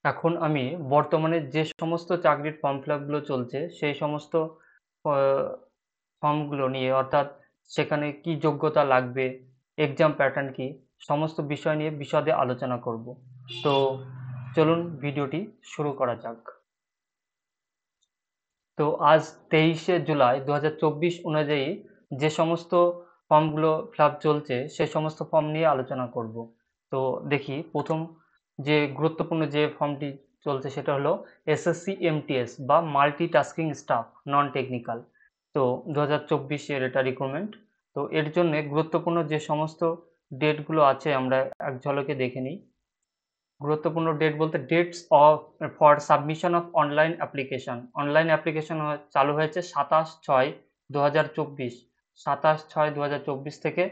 এখন আমি বর্তমানে যে সমস্ত চাকরির ফর্ম ফিলাপগুলো চলছে সেই সমস্ত ফর্মগুলো নিয়ে, অর্থাৎ সেখানে কি যোগ্যতা লাগবে, এক্সাম প্যাটার্ন কি, সমস্ত বিষয় নিয়ে বিশদে আলোচনা করব। তো চলুন ভিডিওটি শুরু করা যাক। তো আজ 23শে জুলাই 2024 অনুযায়ী যে সমস্ত ফর্মগুলো ফিলাপ চলছে সেই সমস্ত ফর্ম নিয়ে আলোচনা করব। তো দেখি প্রথম যে গুরুত্বপূর্ণ যে ফর্মটি চলছে সেটা হলো এসএসসি এমটিএস বা মাল্টিটাস্কিং স্টাফ নন টেকনিক্যাল। তো 2024-এর এটা রিক্রুটমেন্ট। তো এর জন্য গুরুত্বপূর্ণ যে সমস্ত ডেটগুলো আছে আমরা এক ঝলকে দেখে নিই। গুরুত্বপূর্ণ ডেট বলতে dates of for submission of online application. Online application চালু হয়েছে 27/6/2024, 27/6/2024 থেকে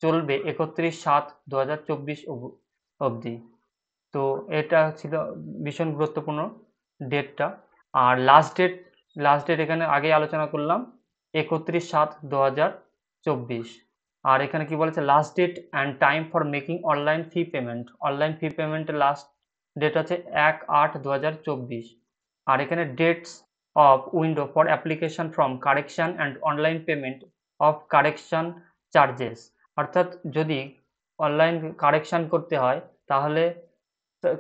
চলবে 31/7/2024 অবধি। তো এটা ছিল ভীষণ গুরুত্বপূর্ণ ডেটটা। আর লাস্ট ডেট এখানে আগেই আলোচনা করলাম, 31/7/2024। আর এখানে কি বলেছে, last date and time for making online fee payment. Online fee পেমেন্টের লাস্ট ডেট আছে 1/8/2024। আর এখানে dates of window for application from correction and online payment of correction charges. অর্থাৎ যদি অনলাইন কারেকশন করতে হয় তাহলে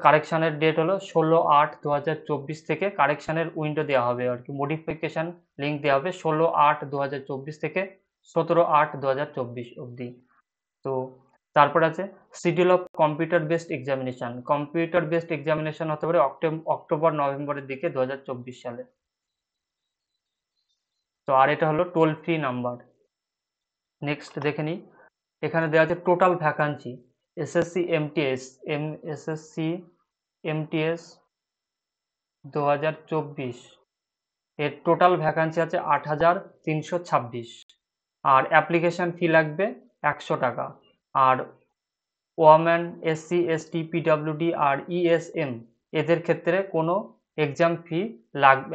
কারেকশনের ডেট হলো 16/8/2024 থেকে কারেকশনের উইন্ডো দেওয়া হবে আর কি, মডিফিকেশন লিঙ্ক দেওয়া হবে 16/8/2024 থেকে 17/8/2024 অবধি। তো তারপর আছে schedule of computer based examination. Computer based examination হতে পারে অক্টোবর নভেম্বরের দিকে 2024 সালে। তো আর এটা হলো টোল ফ্রি নাম্বার। নেক্সট দেখে নিই, এখানে দেওয়া আছে total vacancy SSC MTS SSC MTS 2024 এর টোটাল ভ্যাকান্সি আছে 8,326। আর অ্যাপ্লিকেশন ফি লাগবে 100 টাকা। আর ওয়ামেন, এসসি এসটি, পিডব্লিউডি আর ইএসএম এদের ক্ষেত্রে কোনো এক্সাম ফি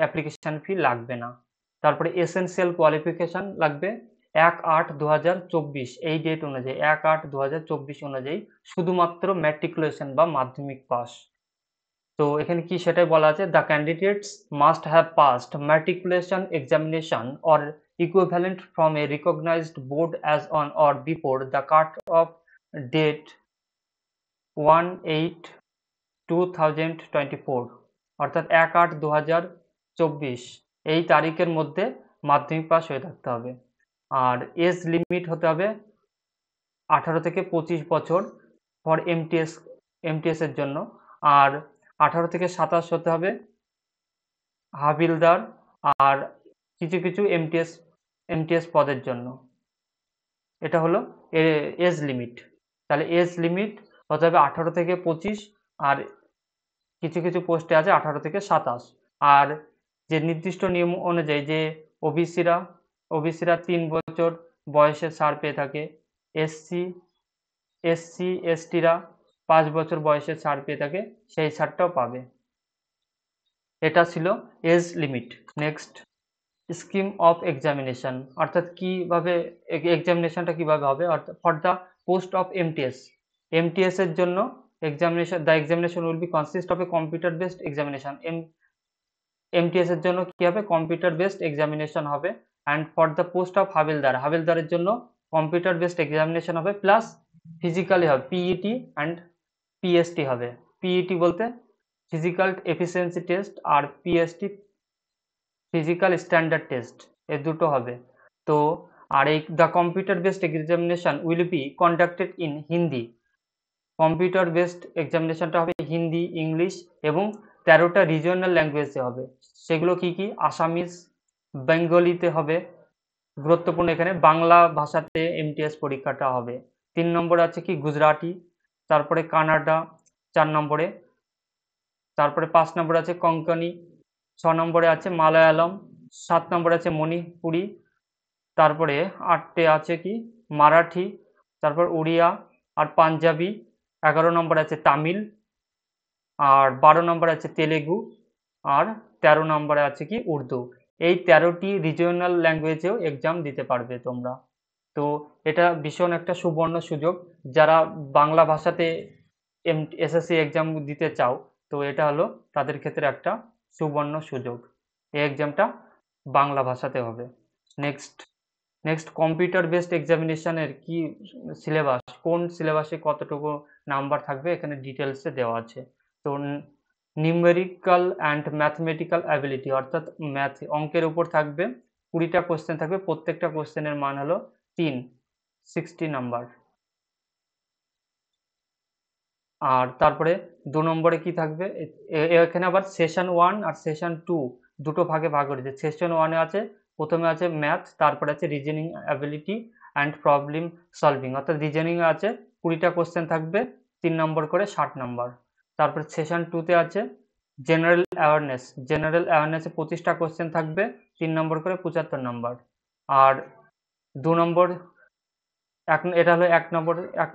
অ্যাপ্লিকেশন ফি লাগবে না। তারপরে এসেনশিয়াল কোয়ালিফিকেশন লাগবে 1/8/2024 এই ডেট অনুযায়ী, 1/8/2024 অনুযায়ী শুধুমাত্র ম্যাট্রিকুলেশন বা মাধ্যমিক পাস। তো এখানে কি সেটাই বলা আছে, the candidates must have passed matriculation examination or equivalent from a recognized board as on or before the cut off date 1/8/2024, অর্থাৎ 1/8/2024 এই তারিখের মধ্যে মাধ্যমিক পাস হয়ে থাকতে হবে। আর এজ লিমিট হতে হবে 18 থেকে 25 বছর ফর এমটিএস এর জন্য। আর 18 থেকে 27 হতে হবে হাবিলদার আর কিছু কিছু এমটিএস পদের জন্য। এটা হলো এজ লিমিট। তাহলে এজ লিমিট হতে হবে 18 থেকে 25, আর কিছু কিছু পোস্টে আছে 18 থেকে 27। আর যে নির্দিষ্ট নিয়ম অনুযায়ী যে ওবিসিরা 3 বছর বয়সে ছাড় পেয়ে থাকে, এসসি এসটিরা 5 বছর বয়সে ছাড় পেয়ে থাকে, সেই ছাড়টাও পাবে। এটা ছিল age limit. Next, scheme of examination, অর্থাৎ কিভাবে এক্সামিনেশনটা কিভাবে হবে। অর্থাৎ for the post of MTS এর জন্য the examination will be consist of a computer based examination. MTS এর জন্য কি হবে, কম্পিউটার বেসড এক্সামিনেশন হবে। And for the post of হাবিলদারের জন্য কম্পিউটার বেসড এক্সামিনেশন হবে প্লাস ফিজিক্যালি হবে, পিইটি অ্যান্ড পিএসটি হবে। পিইটি বলতে ফিজিক্যাল এফিসিয়েন্সি টেস্ট, আর পিএসটি ফিজিক্যাল স্ট্যান্ডার্ড টেস্ট, এ দুটো হবে। তো আর এই the computer based examination will be conducted in Hindi. Computer based এক্সামিনেশনটা হবে হিন্দি, ইংলিশ এবং 13টা রিজিওনাল ল্যাঙ্গুয়েজে হবে। সেগুলো কি কি, আসামিজ, বেঙ্গলিতে হবে। গুরুত্বপূর্ণ এখানে বাংলা ভাষাতে এমটিএস পরীক্ষাটা হবে। 3 নম্বরে আছে কি গুজরাটি, তারপরে কানাডা 4 নম্বরে, তারপরে 5 নম্বরে আছে কোঙ্কনি, 6 নম্বরে আছে মালায়ালম, 7 নম্বরে আছে মণিপুরি, তারপরে 8টে আছে কি মারাঠি, তারপর উড়িয়া আর পাঞ্জাবি, 11 নম্বরে আছে তামিল, আর 12 নম্বরে আছে তেলেগু, আর 13 নম্বরে আছে কি উর্দু। এই 13টি রিজিওনাল ল্যাঙ্গুয়েজেও এক্সাম দিতে পারবে তোমরা। তো এটা ভীষণ একটা সুবর্ণ সুযোগ, যারা বাংলা ভাষাতে এসএসসি এক্সাম দিতে চাও তো এটা হলো তাদের ক্ষেত্রে একটা সুবর্ণ সুযোগ। এই এক্সামটা বাংলা ভাষাতে হবে। নেক্সট কম্পিউটার বেসড এক্সামিনেশনের কি সিলেবাস, কোন সিলেবাসে কতটুকু নাম্বার থাকবে এখানে ডিটেলসে দেওয়া আছে। তো নিউমেরিক্যাল অ্যান্ড ম্যাথমেটিক্যাল অ্যাবিলিটি অর্থাৎ ম্যাথ অঙ্কের উপর থাকবে 20টা কোশ্চেন থাকবে, প্রত্যেকটা কোশ্চেনের মান হলো 60 নাম্বার। আর তারপরে 2 নম্বরে কি থাকবে, এখানে আবার সেশন 1 আর সেশন 2 দুটো ভাগে ভাগ করেছে। সেশন 1 এ আছে, প্রথমে আছে ম্যাথ, তারপরে আছে reasoning ability and problem solving, অর্থাৎ রিজনিং এ আছে 20টা কোশ্চেন থাকবে, 3 নম্বর করে 60 নাম্বার। তারপরে সেশন 2 তে আছে জেনারেল অ্যাওয়ারনেসে 25টা কোশ্চেন থাকবে, 3 নম্বর করে 75 নাম্বার। আর 2 নম্বর এটা হলো এক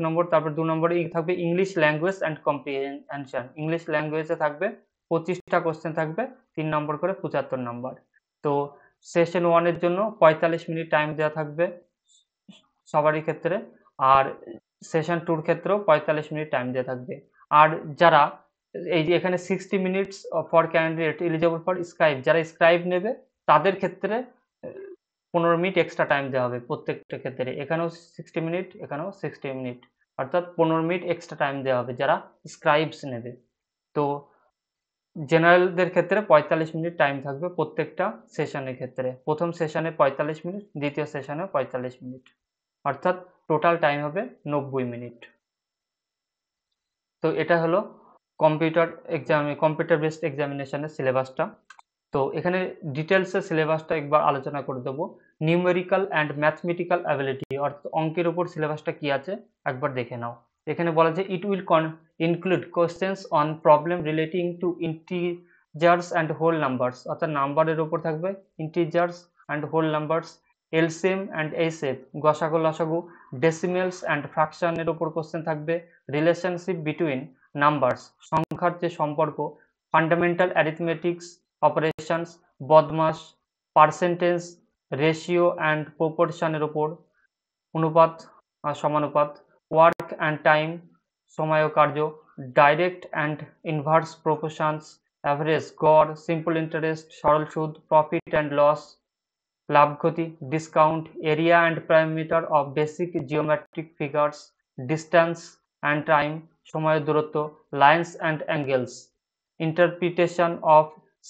নম্বর। তারপর 2 নম্বরে থাকবে English language and comprehension. English ল্যাঙ্গুয়েজে থাকবে 25টা কোশ্চেন থাকবে, 3 নম্বর করে 75 নাম্বার। তো সেশন 1 এর জন্য 45 মিনিট টাইম দেওয়া থাকবে সবারই ক্ষেত্রে, আর সেশন 2 এর ক্ষেত্রেও 45 মিনিট টাইম দেওয়া থাকবে। আর যারা এই যে এখানে 60 minutes for candidate eligible for scribe, যারা স্ক্রাইব নেবে তাদের ক্ষেত্রে 15 মিনিট এক্সট্রা টাইম দেওয়া হবে প্রত্যেকটা ক্ষেত্রে। এখানেও 60 মিনিট, এখানেও 60 মিনিট, অর্থাৎ 15 মিনিট এক্সট্রা টাইম দেওয়া হবে যারা স্ক্রাইবস নেবে। তো জেনারেলদের ক্ষেত্রে 45 মিনিট টাইম থাকবে প্রত্যেকটা সেশনের ক্ষেত্রে। প্রথম সেশনে 45 মিনিট, দ্বিতীয় সেশনে 45 মিনিট, অর্থাৎ টোটাল টাইম হবে 90 মিনিট। তো এটা হলো কম্পিউটার বেসড এক্সামিনেশনের সিলেবাসটা। তো এখানে ডিটেলসে সিলেবাসটা একবার আলোচনা করে দেবো। নিউমেরিক্যাল অ্যান্ড ম্যাথমেটিক্যাল অ্যাবিলিটি অর্থাৎ অঙ্কের উপর সিলেবাসটা কি আছে একবার দেখে নাও। এখানে বলা যে it will include questions on problem relating to integers and whole numbers, অর্থাৎ নাম্বারের উপর থাকবে integers and whole numbers, LCM and HCF, গসাগু লসাগু, ডেসিমেলস অ্যান্ড ফ্র্যাকশনের উপর কোশ্চেন থাকবে, রিলেশনশিপ বিটুইন নাম্বারস, সংখ্যার যে সম্পর্ক, fundamental arithmetics operations, BODMAS, percentage, ratio and প্রপোর্শনের উপর, অনুপাত আর সমানুপাত, ওয়ার্ক অ্যান্ড টাইম, সময় ও কার্য, direct and inverse proportions, average, গড়, সিম্পল ইন্টারেস্ট, সরল সুদ, প্রফিট অ্যান্ড লস, লাভ ক্ষতি, discount, area and parameter of basic geometric figures, distance and time, সময়ের দূরত্ব, lines and angles, interpretation of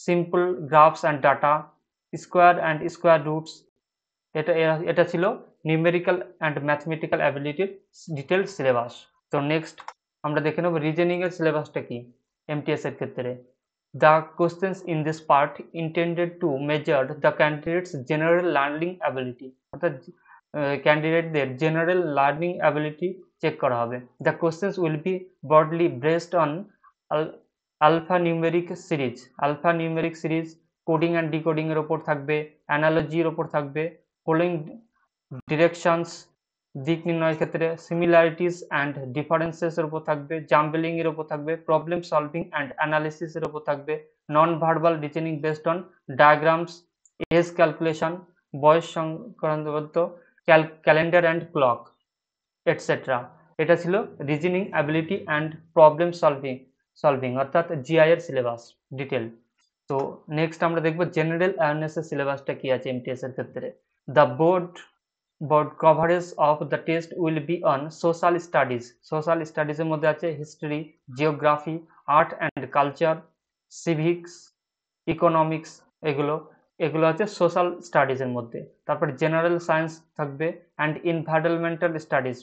simple graphs and data, square and square roots. এটা ছিল numerical and mathematical অ্যাবিলিটির detailed syllabus. তো next আমরা দেখে নেব রিজনিং এর সিলেবাসটা কি এমটিএস এর ক্ষেত্রে। The questions in this part intended to measure the candidate's general learning ability, অর্থাৎ ক্যান্ডিডেটদের জেনারেল লার্নিং অ্যাবিলিটি চেক করা হবে। The questions will be broadly based on alpha series, coding and decoding এর ওপর থাকবে, অ্যানালজির ওপর থাকবে, ফলোইং ডিরেকশনস, দিক নির্ণয়ের ক্ষেত্রে, সিমিলারিটিস অ্যান্ড ডিফারেন্সেস এর উপর থাকবে, জাম্বলিং এর উপর থাকবে, প্রবলেম সলভিং অ্যান্ড অ্যানালিসিস এর উপর থাকবে, non verbal reasoning based on diagrams, age calculation, বয়স সংক্রান্ত, ক্যালেন্ডার অ্যান্ড ক্লক, এটসেট্রা। এটা ছিল reasoning ability and problem solving অর্থাৎ জিআই এর সিলেবাস ডিটেল। তো নেক্সট আমরা দেখব জেনারেল অ্যাওয়ারনেস এর সিলেবাসটা কি আছে এমটিএস এর ক্ষেত্রে। The board coverage of the test will be on social স্টাডিজের মধ্যে আছে history, geography, art and culture, civics, economics, এগুলো আছে সোশ্যাল স্টাডিজের মধ্যে। তারপর জেনারেল সায়েন্স থাকবে অ্যান্ড এনভায়রনমেন্টাল স্টাডিজ,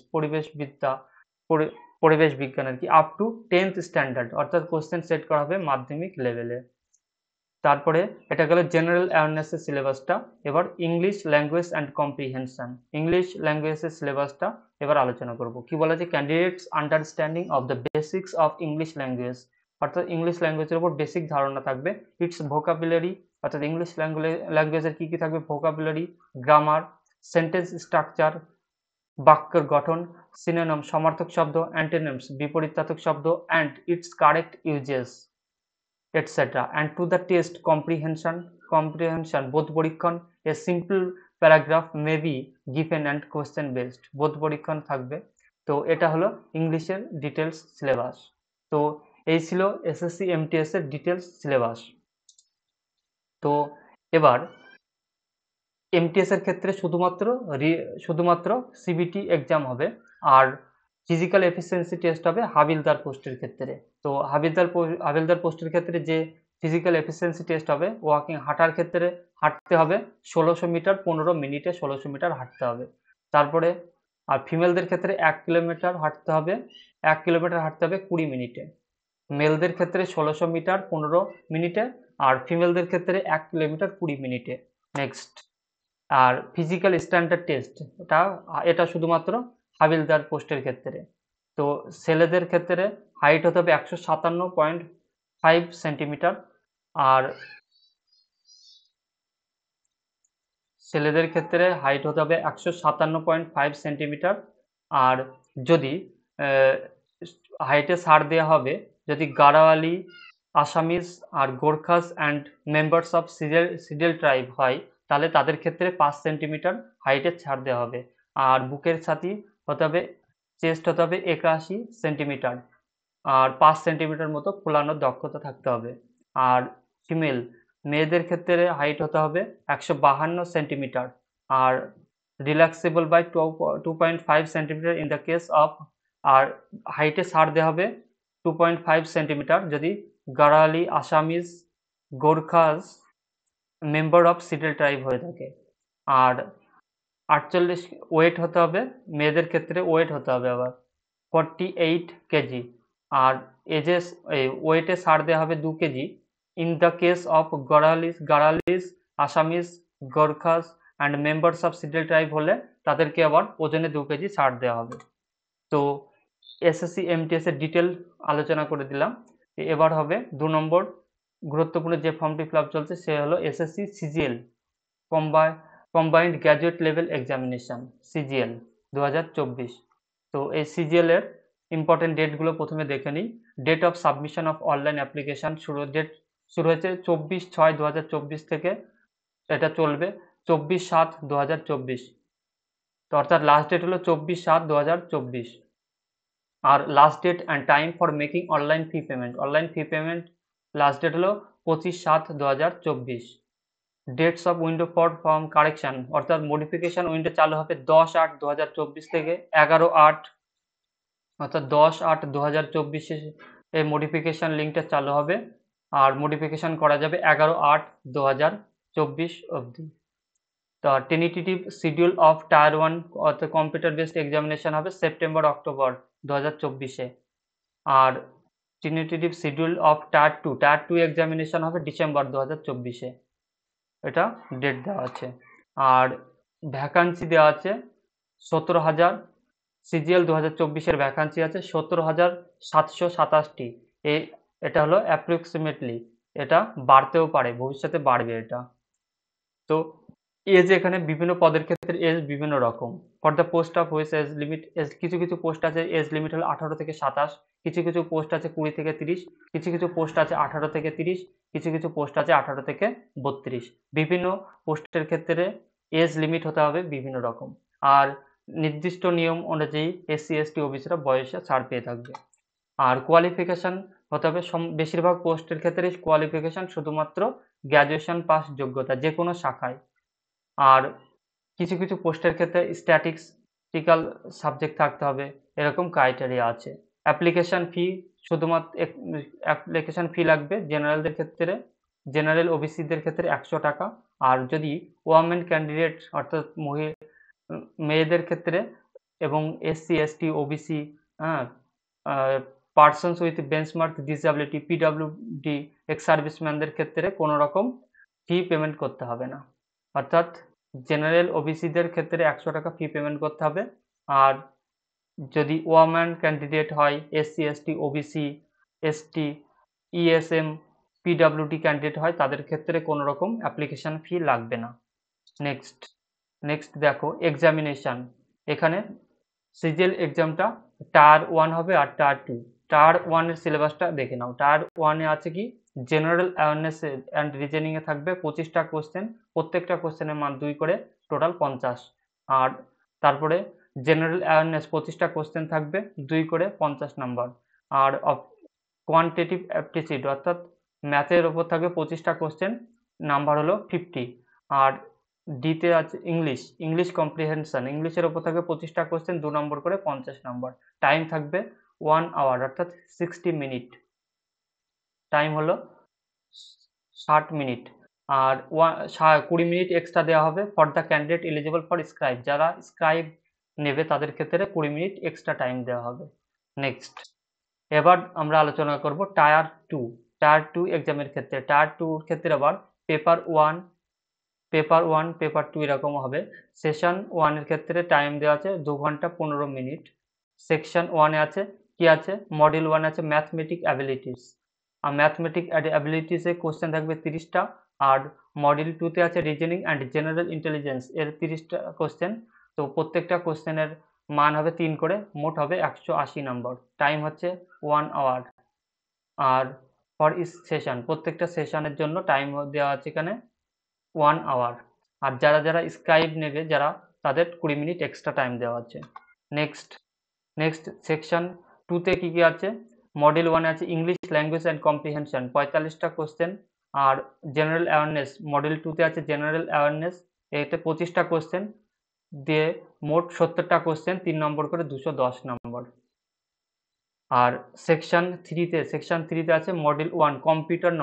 পরিবেশ বিজ্ঞান আর কি, আপ টু 10th স্ট্যান্ডার্ড, অর্থাৎ কোশ্চেন সেট করা হবে মাধ্যমিক লেভেলে। তারপরে এটা গেল জেনারেল অ্যাওয়ারনেসের সিলেবাসটা। এবার English language and comprehension, English ল্যাঙ্গুয়েজের সিলেবাসটা এবার আলোচনা করব। কি বলা আছে, candidates understanding of the basics of English language, অর্থাৎ ইংলিশ ল্যাঙ্গুয়েজের উপর বেসিক ধারণা থাকবে। ইটস ভোকাবুলারি, অর্থাৎ ইংলিশ ল্যাঙ্গুয়েজের কি কি থাকবে, ভোকাবুলারি, গ্রামার, সেন্টেন্স স্ট্রাকচার, বাক্যের গঠন, সিনোনিম সমার্থক শব্দ, অ্যান্টোনিমস বিপরীতার্থক শব্দ, and it's correct uses, etc. And to the test comprehension বোধ পরীক্ষণ, a simple paragraph may be given and question based, বোধ পরীক্ষণ থাকবে। তো এটা হলো ইংলিশের ডিটেলস সিলেবাস। তো এই ছিল এসএসসি এমটিএস এর ডিটেলস সিলেবাস। তো এবার এমটিএস এর ক্ষেত্রে শুধুমাত্র সিবিটি এক্সাম হবে, আর ফিজিক্যাল এফিসিয়েন্সি টেস্ট হবে হাবিলদার পোস্টের ক্ষেত্রে। তো হাবিলদার পোস্টের ক্ষেত্রে যে ফিজিক্যাল এফিসিয়েন্সি টেস্ট হবে, হাঁটার ক্ষেত্রে হাঁটতে হবে 1600 মিটার 15 মিনিটে 1600 মিটার হাঁটতে হবে। তারপরে আর ফিমেলদের ক্ষেত্রে 1 কিলোমিটার হাঁটতে হবে 20 মিনিটে। মেলদের ক্ষেত্রে 1600 মিটার 15 মিনিটে, আর ফিমেলদের ক্ষেত্রে 1 কিলোমিটার 20 মিনিটে। নেক্সট, আর ফিজিক্যাল স্ট্যান্ডার্ড টেস্ট এটা শুধুমাত্র হাবিলদার পোস্টের ক্ষেত্রে। তো ছেলেদের ক্ষেত্রে হাইট হতে হবে 157.5 সেন্টিমিটার, আর ছেলেদের ক্ষেত্রে হাইট হতে হবে 157.5 সেন্টিমিটার। আর যদি হাইটে ছাড় দেওয়া হবে যদি গাড়োয়ালি, আসামিজ আর Gorkhas and members of scheduled tribe হয়, তাহলে তাদের ক্ষেত্রে 5 সেন্টিমিটার হাইটের ছাড় দেওয়া হবে। আর বুকের ছাতি হতে হবে, চেস্ট হতে হবে 81 সেন্টিমিটার, আর 5 সেন্টিমিটার মতো ফোলানোর দক্ষতা থাকতে হবে। আর মেয়েদের ক্ষেত্রে হাইট হতে হবে 152 সেন্টিমিটার, আর relaxable by 2.5 centimetre in the case of, আর হাইটে ছাড় দেওয়া হবে 2.5 সেন্টিমিটার যদি Garhwali, Assamese, Gorkhas member of scheduled tribe হয়ে থাকে। আর 48 ওয়েট হতে হবে, মেয়েদের ক্ষেত্রে ওয়েট হতে হবে আবার 48 কেজি, আর এজেস ওয়েটে ছাড় দেওয়া হবে 2 kg in the case of Garhwalis, Assamese, Gorkhas and members of scheduled tribe হলে তাদেরকে আবার ওজনে 2 কেজি ছাড় দেওয়া হবে। তো এসএসসি এমটিএস এর ডিটেল আলোচনা করে দিলাম। এবার হবে 2 নম্বর গুরুত্বপূর্ণ যে ফর্মটি ফিল আপ চলছে, সে হলো SSC CGL combined graduate level examination CGL 2024। তো এই সিজিএল এর ইম্পর্টেন্ট ডেটগুলো প্রথমে দেখে নিই। Date of submission of online application শুরু হয়েছে 24/6/2024 থেকে, এটা চলবে 24/7/2024। তো অর্থাৎ লাস্ট ডেট হলো 24/7/2024। আর last date and time for making online fee payment last date হলো 25/7/2024। Dates of window for form correction অর্থাৎ মডিফিকেশন উইন্ডো চালু হবে 10/8/2024 থেকে 11/8, অর্থাৎ 10/8/2024 এই মডিফিকেশন লিঙ্কটা চালু হবে, আর মডিফিকেশন করা যাবে 11/8/2024 অবধি। তো টেন্টেটিভ শিডিউল অফ টায়ার 1 অর্থাৎ কম্পিউটার বেসড এক্সামিনেশন হবে সেপ্টেম্বর-অক্টোবর 2024-এ, আর tentative schedule of tier 2 examination হবে ডিসেম্বর 2024-এ। এটা ডেট দেওয়া আছে। আর ভ্যাকান্সি দেওয়া আছে 17,000, সিজিএল 2024-এর ভ্যাকান্সি আছে 17,727টি। এটা হলো অ্যাপ্রক্সিমেটলি, এটা বাড়তেও পারে, ভবিষ্যতে বাড়বে এটা। তো এজ এখানে বিভিন্ন পদের ক্ষেত্রে এজ বিভিন্ন রকম। For the post of which age limit, কিছু পোস্ট আছে এজ লিমিট হলো 18 থেকে 27, কিছু পোস্ট আছে 20 থেকে 30, কিছু পোস্ট আছে 18 থেকে 30, কিছু পোস্ট আছে 18 থেকে 32। বিভিন্ন পোস্টের ক্ষেত্রে এজ লিমিট হতে হবে বিভিন্ন রকম, আর নির্দিষ্ট নিয়ম অনুযায়ী এসসি এসটি ওবিসিরা বয়সে ছাড় পেয়ে থাকবে। আর কোয়ালিফিকেশন হতে হবে বেশিরভাগ পোস্টের ক্ষেত্রে কোয়ালিফিকেশন শুধুমাত্র গ্র্যাজুয়েশন পাস যোগ্যতা যে কোনো শাখায়। আর কিছু পোস্টের ক্ষেত্রে স্ট্যাটিস্টিক্যাল সাবজেক্ট থাকতে হবে, এরকম ক্রাইটেরিয়া আছে। অ্যাপ্লিকেশন ফি শুধুমাত্র অ্যাপ্লিকেশন ফি লাগবে জেনারেল ওবিসিদের ক্ষেত্রে 100 টাকা, আর যদি ওয়ামেন ক্যান্ডিডেট অর্থাৎ মেয়েদের ক্ষেত্রে এবং SC ST OBC, persons with benchmark disability PWD ex সার্ভিসম্যানদের ক্ষেত্রে কোনো রকম ফি পেমেন্ট করতে হবে না, অর্থাৎ জেনারেল ওবিসিদের ক্ষেত্রে 100 টাকা ফি পেমেন্ট করতে হবে। আর যদি ওয়ামেন ক্যান্ডিডেট হয়, SC ST OBC ST ESM PWD candidate হয়, তাদের ক্ষেত্রে কোনো রকম অ্যাপ্লিকেশন ফি লাগবে না। নেক্সট দেখো এক্সামিনেশন। এখানে সিজিএল এক্সামটা টায়ার 1 হবে আর টায়ার 2। টায়ার 1 এর সিলেবাসটা দেখে নাও। টায়ার 1 এ আছে কি জেনারেল অ্যাওয়ারনেস অ্যান্ড রিজনিং এ থাকবে 25টা কোশ্চেন, প্রত্যেকটা কোশ্চেনের মান 2 করে, টোটাল 50। আর তারপরে জেনারেল অ্যাওয়ারনেস 25টা কোশ্চেন থাকবে 2 করে 50 নাম্বার। আর কোয়ান্টিটিভ অ্যাপটিটিউড অর্থাৎ ম্যাথের ওপর থাকবে 25টা কোশ্চেন, নাম্বার হলো 50। আর ডিতে আছে ইংলিশ কম্প্রিহেনশন, ইংলিশের ওপর থাকবে 25টা কোশ্চেন, 2 নম্বর করে 50 নম্বর। টাইম থাকবে 1 আওয়ার অর্থাৎ 60 মিনিট, টাইম হলো 60 মিনিট। আর 20 মিনিট এক্সট্রা দেওয়া হবে for the candidate eligible for scribe, যারা স্ক্রাইব নেবে তাদের ক্ষেত্রে 20 মিনিট এক্সট্রা টাইম দেওয়া হবে। নেক্সট, এবার আমরা আলোচনা করব টায়ার টু এক্সামের ক্ষেত্রে। টায়ার টুর ক্ষেত্রে আবার পেপার ওয়ান পেপার টু এরকম হবে। সেশন ওয়ানের ক্ষেত্রে টাইম দেওয়া আছে 2 ঘন্টা 15 মিনিট। সেকশন ওয়ানে আছে কি আছে, মডিউল ওয়ান আছে ম্যাথমেটিক অ্যাবিলিটিস, আর ম্যাথমেটিক অ্যাবিলিটিসে কোশ্চেন থাকবে 30টা। আর মডিউল টুতে আছে রিজনিং অ্যান্ড জেনারেল ইন্টেলিজেন্স, এর 30টা কোশ্চেন। তো প্রত্যেকটা কোশ্চেনের মান হবে 3 করে, মোট হবে 180 নম্বর। টাইম হচ্ছে 1 আওয়ার। আর ফর ইস সেশন, প্রত্যেকটা সেশনের জন্য টাইম দেওয়া আছে এখানে 1 আওয়ার। আর যারা স্ক্রাইব নেবে যারা, তাদের 20 মিনিট এক্সট্রা টাইম দেওয়া আছে। নেক্সট সেকশন টুতে কি আছে, মডিউল ওয়ানে আছে ইংলিশ ল্যাঙ্গুয়েজ অ্যান্ড কম্প্রিহেনশন, 45টা কোশ্চেন। আর জেনারেল অ্যাওয়ারনেস, মডিউল টুতে আছে জেনারেল অ্যাওয়ারনেস, এতে 25টা কোশ্চেন দিয়ে মোট 70টা কোশ্চেন, 3 নম্বর করে 210 নম্বর। আর সেকশন থ্রিতে আছে মডিউল ওয়ান কম্পিউটার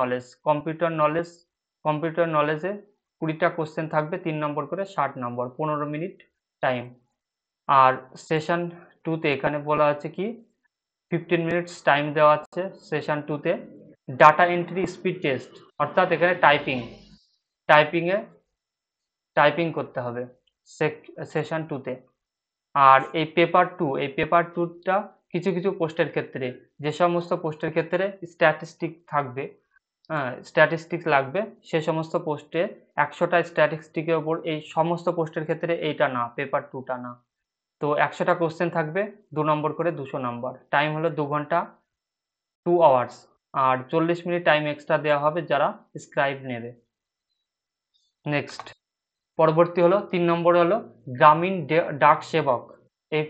নলেজে 20টা কোশ্চেন থাকবে, 3 নম্বর করে 60 নম্বর, 15 মিনিট টাইম। আর সেশন টুতে এখানে বলা আছে কি 15 মিনিটস টাইম দেওয়া আছে সেশন টুতে। ডাটা এন্ট্রি স্পিড টেস্ট, অর্থাৎ এখানে টাইপিং করতে হবে সেশন টুতে। আর এই পেপার টুটা কিছু পোস্টের ক্ষেত্রে, যে সমস্ত পোস্টের ক্ষেত্রে স্ট্যাটিস্টিক্স লাগবে, সে সমস্ত পোস্টে 100টা স্ট্যাটিস্টিকের ওপর, এই সমস্ত পোস্টের ক্ষেত্রে এইটা না, পেপার টুটা না। তো 100টা কোশ্চেন থাকবে, 2 নম্বর করে 200 নম্বর। টাইম হলো 2 ঘন্টা 2 আওয়ার্স। আর 40 মিনিট টাইম এক্সট্রা দেওয়া হবে যারা স্ক্রাইব নেবে। নেক্সট, পরবর্তী হলো 3 নম্বর হলো গ্রামীণ ডাক সেবক। এই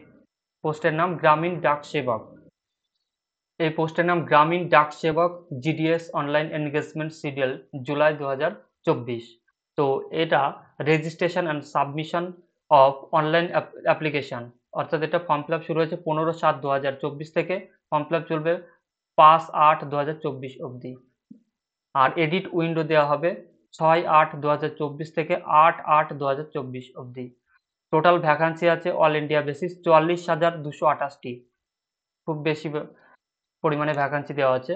পোস্টের নাম গ্রামীণ ডাক সেবক, GDS online engagement schedule July 2024। তো এটা registration and submission of online application, অর্থাৎ এটা ফর্ম ফিল আপ শুরু হয়েছে 15/7/2024 থেকে, ফর্ম ফিল আপ চলবে 5/8/2024 অবধি। আর এডিট উইন্ডো দেওয়া হবে 6/8/2024 থেকে 8/8/2024 অবধি। টোটাল ভ্যাকান্সি আছে অল ইন্ডিয়া বেসিস 44,228টি, খুব বেশি পরিমাণে ভ্যাকান্সি দেওয়া আছে,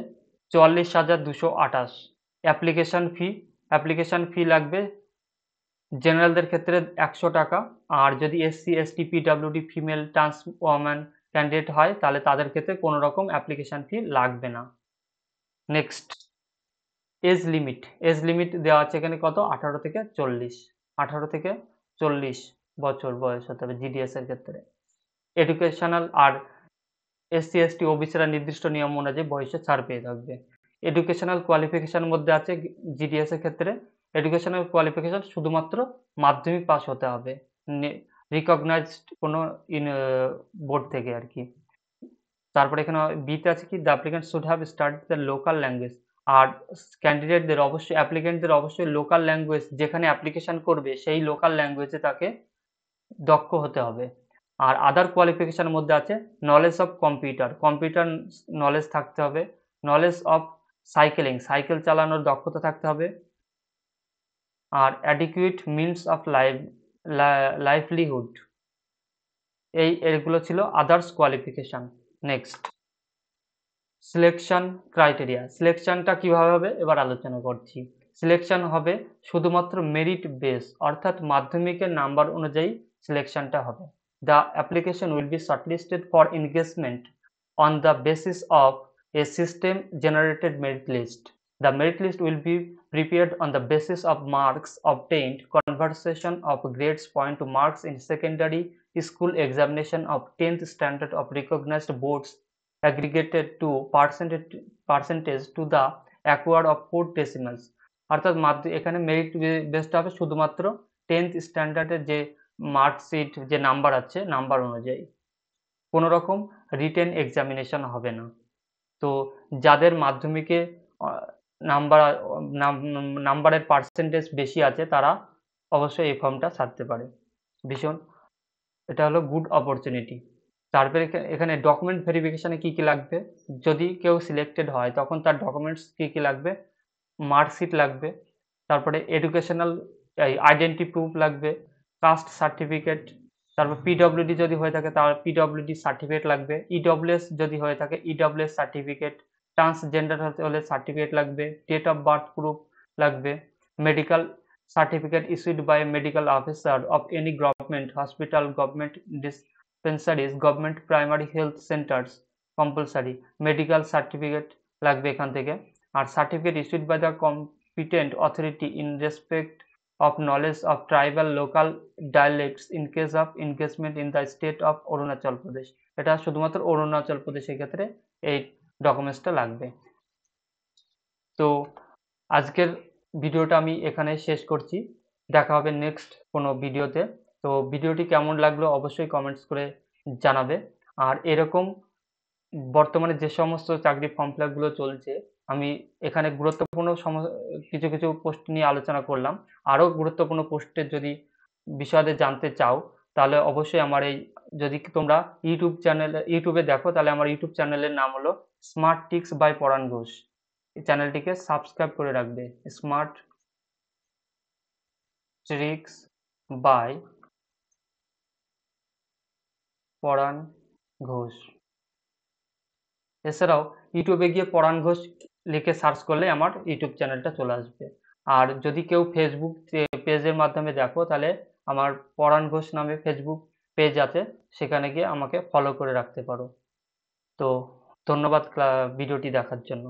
44,228। অ্যাপ্লিকেশন ফি লাগবে জেনারেলদের ক্ষেত্রে 100 টাকা। আর যদি SC ST PWD female trans woman candidate হয় তাহলে তাদের ক্ষেত্রে কোনো রকম অ্যাপ্লিকেশন ফি লাগবে না। নেক্সট, এজ লিমিট দেওয়া আছে এখানে কত, 18 থেকে 40 বছর বয়স হতে হবে জিডিএস এর ক্ষেত্রে। এডুকেশনাল আর SC ST ওবিসিরা নির্দিষ্ট নিয়ম অনুযায়ী বয়সে ছাড় পেয়ে থাকবে। এডুকেশনাল কোয়ালিফিকেশন মধ্যে আছে জিডিএস এর ক্ষেত্রে, এডুকেশনাল কোয়ালিফিকেশন শুধুমাত্র মাধ্যমিক পাস হতে হবে, রিকগনাইজড কোনো বোর্ড থেকে আর কি। তারপরে এখানে বিতে আছে কি the applicant should have studied the local language. আর অ্যাপ্লিকেন্টদের অবশ্যই লোকাল ল্যাঙ্গুয়েজ, যেখানে অ্যাপ্লিকেশন করবে সেই লোকাল ল্যাঙ্গুয়েজে তাকে দক্ষ হতে হবে। আর আদার কোয়ালিফিকেশনের মধ্যে আছে নলেজ অফ কম্পিউটার নলেজ থাকতে হবে, নলেজ অফ সাইকেল চালানোর দক্ষতা থাকতে হবে। আর অ্যাডিকুয়েট মিনস অফ লাইভলিহুড, এগুলো ছিল আদার্স কোয়ালিফিকেশন। নেক্সট, সিলেকশনটা কিভাবে হবে এবার আলোচনা করছি। সিলেকশন হবে শুধুমাত্র মেরিট বেস, অর্থাৎ মাধ্যমিকের নাম্বার অনুযায়ী সিলেকশনটা হবে। The application will be shortlisted for engagement on the basis of a system generated merit list. The merit list will be prepared on the basis of marks obtained, conversion of grades point to marks in secondary school examination of 10th standard of recognized boards aggregated to percentage to the acquired of 4 decimals। অর্থাৎ এখানে merit based হবে শুধুমাত্র 10th স্ট্যান্ডার্ডের যে marksheet যে number আছে, number অনুযায়ী, কোনো রকম রিটেন এক্সামিনেশন হবে না। তো যাদের মাধ্যমিকে নাম্বারের পার্সেন্টেজ বেশি আছে তারা অবশ্যই এই ফর্মটা ছাড়তে পারে। ভীষণ এটা হলো গুড অপরচুনিটি। তারপরে এখানে ডকুমেন্ট ভেরিফিকেশনে কি কি লাগবে, যদি কেউ সিলেক্টেড হয় তখন তার ডকুমেন্টস কি কি লাগবে, মার্কশিট লাগবে, তারপরে এডুকেশনাল আইডেন্টি প্রুফ লাগবে, কাস্ট সার্টিফিকেট, তারপর পিডব্লিউডি যদি হয়ে থাকে তার পিডব্লিউডি সার্টিফিকেট লাগবে, ইডব্লিউএস যদি হয়ে থাকে ইডব্লিউএস সার্টিফিকেট, ট্রান্সজেন্ডার হলে সার্টিফিকেট লাগবে, ডেট অফ বার্থ প্রুফ লাগবে, medical certificate issued by a medical officer of any government hospital, government dispensaries, government primary health centers compulsory, medical certificate লাগবে এখান থেকে। আর certificate issued by the competent authority in respect of knowledge of tribal local dialects in case of engagement in the state of Arunachal Pradesh. এটা শুধুমাত্র অরুণাচল প্রদেশের ক্ষেত্রে এই ডকুমেন্টসটা লাগবে। তো আজকের ভিডিওটা আমি এখানে শেষ করছি। দেখা হবে নেক্সট কোনো ভিডিওতে। তো ভিডিওটি কেমন লাগলো অবশ্যই কমেন্টস করে জানাবে। আর এরকম বর্তমানে যে সমস্ত চাকরি ফর্ম ফিল আপগুলো চলছে, আমি এখানে গুরুত্বপূর্ণ কিছু কিছু পোস্ট নিয়ে আলোচনা করলাম। আরও গুরুত্বপূর্ণ পোস্টের যদি বিষয়ে জানতে চাও তাহলে অবশ্যই আমার এই, যদি তোমরা ইউটিউবে দেখো তাহলে আমার ইউটিউব চ্যানেলের নাম হলো স্মার্ট টিক্স বাই পরাণ ঘোষ। এই চ্যানেলটিকে সাবস্ক্রাইব করে রাখবে, স্মার্ট ট্রিক্স বাই পরাণ ঘোষ। এছাড়াও ইউটিউবে গিয়ে পরাণ ঘোষ লিখে সার্চ করলে আমার ইউটিউব চ্যানেলটা চলে আসবে। আর যদি কেউ ফেসবুক পেজের মাধ্যমে দেখো তাহলে আমার পরাণ ঘোষ নামে ফেসবুক পেজ আছে, সেখানে গিয়ে আমাকে ফলো করে রাখতে পারো। তো ধন্যবাদ ভিডিওটি দেখার জন্য।